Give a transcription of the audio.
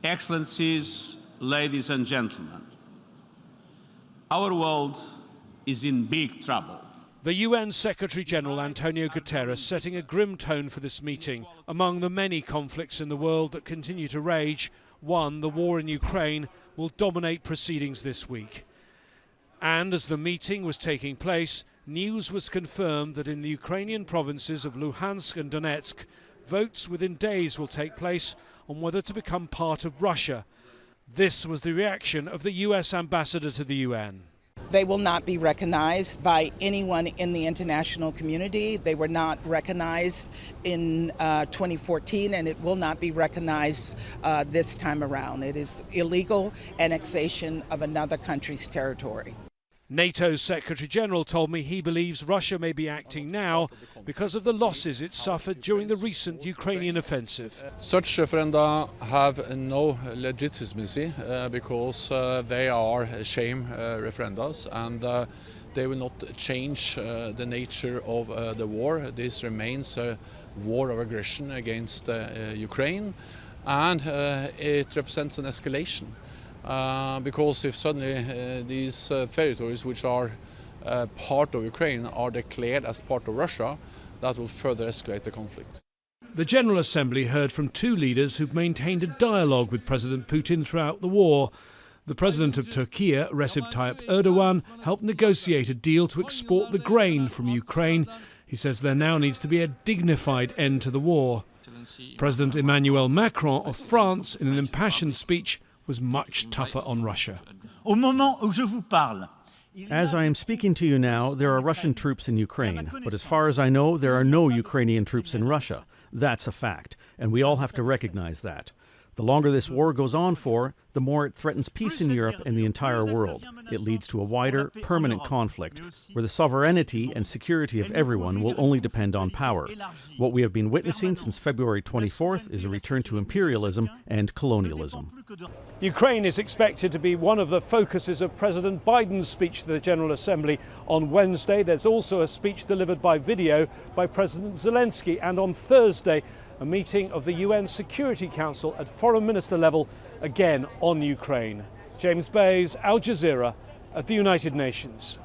Excellencies, ladies and gentlemen, our world is in big trouble. The UN Secretary-General Antonio Guterres setting a grim tone for this meeting. Among the many conflicts in the world that continue to rage, one, the war in Ukraine, will dominate proceedings this week. And as the meeting was taking place, news was confirmed that in the Ukrainian provinces of Luhansk and Donetsk, votes within days will take place on whether to become part of Russia. This was the reaction of the US ambassador to the UN. They will not be recognized by anyone in the international community. They were not recognized in 2014, and it will not be recognized this time around. It is illegal annexation of another country's territory. NATO's Secretary-General told me he believes Russia may be acting now because of the losses it suffered during the recent Ukrainian offensive. Such referenda have no legitimacy because they are shame referendums, and they will not change the nature of the war. This remains a war of aggression against Ukraine, and it represents an escalation. Because if suddenly these territories which are part of Ukraine are declared as part of Russia, that will further escalate the conflict. The General Assembly heard from two leaders who've maintained a dialogue with President Putin throughout the war. The President of Turkey, Recep Tayyip Erdogan, helped negotiate a deal to export the grain from Ukraine. He says there now needs to be a dignified end to the war. President Emmanuel Macron of France, in an impassioned speech, was much tougher on Russia. As I am speaking to you now, there are Russian troops in Ukraine, but as far as I know, there are no Ukrainian troops in Russia. That's a fact, and we all have to recognize that. The longer this war goes on for, the more it threatens peace in Europe and the entire world. It leads to a wider, permanent conflict, where the sovereignty and security of everyone will only depend on power. What we have been witnessing since February 24th is a return to imperialism and colonialism. Ukraine is expected to be one of the focuses of President Biden's speech to the General Assembly on Wednesday. There's also a speech delivered by video by President Zelensky, and on Thursday, a meeting of the UN Security Council at foreign minister level, again on Ukraine. James Bays, Al Jazeera at the United Nations.